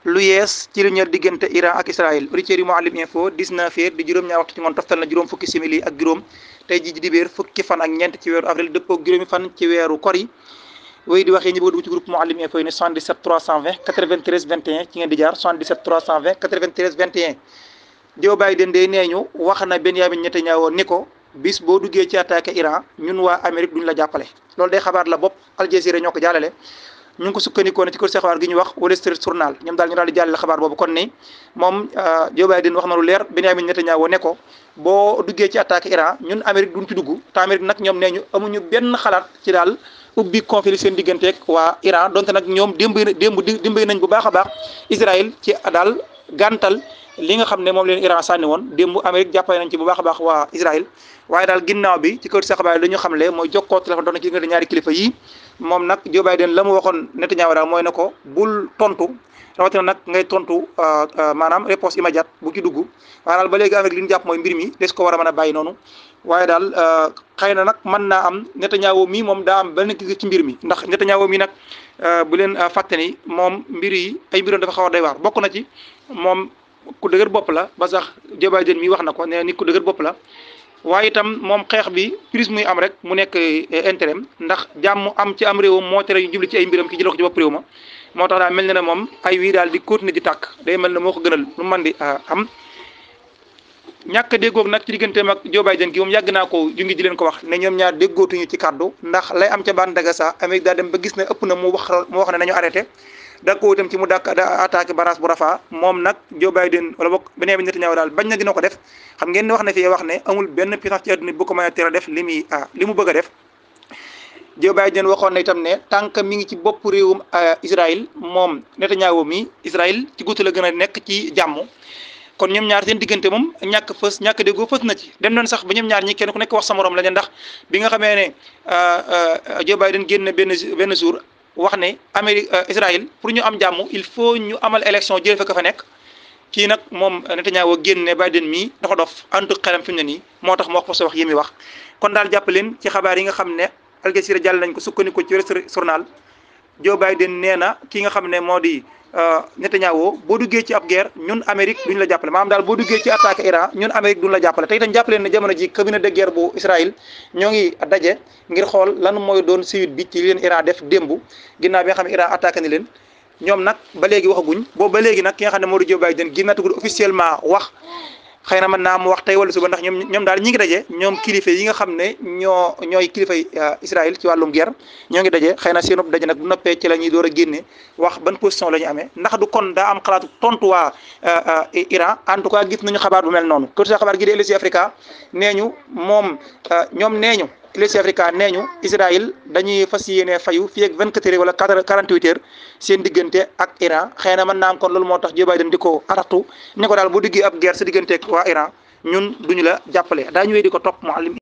lu yees ci lu ñeel diggante Iran ak Israël auditeurs yu Mouhalim Info 19h di juróom-ñaar waxtu ci ngoon toftal na juróom fukki simili ak juróom tey ji dibéer fukki fan ak ñeent ci weeru avril dëppoo ak juróomi fan ci weeru kor yi wéy di waxee ñi bëgg dugg ci groupe Mouhalim Info yi ne 77 320 93 21 ci ngeen di jaar 77 320 93 21 Joe Biden de nee ñu wax na Benyamin Netanyahu ni ko bis boo duggee ci attaqué Iran ñun waa Amérique duñ la jàppale loolu day xabaar la bopp Al Jazeera ñoo ko jàllale ñu ngi ko sukkandikoo ne ci kër xabaar gi ñu wax Wall Street Journal ñoom daal ñu daal di jàllale xabaar boobu kon ni moom Joe Biden wax na lu leer Benyamin Netanyahu ne ko boo duggee ci attaqué Iran ñun Amérique duñ ci dugg te Amérique nag ñoom nee ñu amuñu benn xalaat ci daal ubbi conflit seen digganteeg waa Iran donte nag ñoom dimbali nañ bu baax a baax Israël ci daal gàntal li nga xam ne moom leen Iran sànni woon démb Amérique jàppale nañ ci bu baax a baax waa Israël waaye daal ginnaaw bi ci kër xabaar yi dañu xam le mooy jokkoo téléphone doon na ci diggante ñaari kilifa yi moom nag Joe Biden la mu waxoon Netanyahu daal mooy ne ko bul tontu rawatina nag ngay tontu maanaam réponse immédiate bu ci dugg waaye daal ba léegi Amérique li ñu jàpp mooy mbir mi des ko war a mën a bàyyi noonu waaye daal xëy na nag mën naa am Netanyahu mii moom daa am benn gis ci mbir mi ndax Netanyahu mii nag bu leen fàtte ni moom mbir yi ay mbiroon dafa xaw a doy waar bokk na ci moom ku dëgër bopp la ba sax Joe Biden mi wax na ko ne nit ku dëgër bopp la waaye itam moom xeex bi prise muy am rek mu nekk intérêt ndax jàmm am ci am réewam moo tere ñu jubli ci ay mbiram ki jël ko ci bopp réew ma moo tax daal mel na ne moom ay wii daal di continuer di tàkk day mel ne moo ko gënal lu man di am ñàkk a déggoog nag ci digganteem ak Joe Biden gi moom yàgg naa ko jungi di leen ko wax ne ñoom ñaar déggootuñu ci kàddu ndax lay am ca bande de Gaza Amérique daa dem ba gis ne ëpp na mu wax ne nañu arrêté da ko itam ci mu attaqué barrage bu Rafah moom nag Joe Biden wala boog Benyamin Netanyahu daal bañ na dina ko def xam ngeen ne wax na fi wax ne amul benn puissance ci àdduna bu ko mën a tere def li mu bëgg a def Joe Biden waxoon na itam ne tant que mi ngi ci bopp réewum Israël moom Netanyahu mi Israël ci guutu la gën a nekk ci jàmm kon ñoom ñaar seen diggante moom ñàkk déggoo fës na ci dem nañ sax ba ñoom ñaar ñi kenn ku nekk wax sa morom la ne ndax bi nga xamee ne Joe Biden génn benn jour wax ne Amérique Israël pour ñu am jàmm il faut ñu amal élection jëlee fa ka fa nekk kii nag moom Netanyahu génne Biden mii dafa dof antu xelam fi mu ne nii moo tax mu wax fa wax yi muy wax kon daal jàpp leen ci xabaar yi nga xam ne Al Jazeera jàll nañ ko sukkandiku ci journal Joe Biden nee na ki nga xam ne moo di Netanyahu boo duggee ci ab guerre ñun Amérique duñ la jàppale maanaam daal boo duggee ci attaque Iran ñun Amérique duñ la jàppale te itam jàppaleen ne jamono ji cabinet de guerre bu Israël ñoo ngi daje ngir xool lan mooy doon suite bi ci leen Iran def démb ginnaaw bi nga xam ne Iran attaqué ni leen ñoom nag ba léegi waxaguñ boobu ba léegi nag ki nga xam ne moo di Joe Biden ginnaaw officiellement wax xëy na mën naa mu wax tey wala suba ndax ñoom daal ñi ngi daje ñoom kilifa yi nga xam ne ñooy kilifay Israël ci wàllum guerre ñoo ngi daje xëy na seen daje nag bu noppee ci la ñuy door a génne wax ban position la ñu amee ndax du kon daa am xalaatu tontu waa Iran en tout cas gis nañu xabaar bu mel noonu kër sa xabaar gi di LSI Africa nee ñu moom ñoom nee ñu LSI Africa nee ñu Israël dañuy fas yéene fayu fii ak 24 heures wala 48 heures seen diggante ak Iran xëy na mën naa am kon loolu moo tax Joe Biden di ko aratu ne ko daal bu diggee ab guerre sa diggante ak waa Iran ñun duñu la jàppale daa ñëwee di ko topp Mouhalim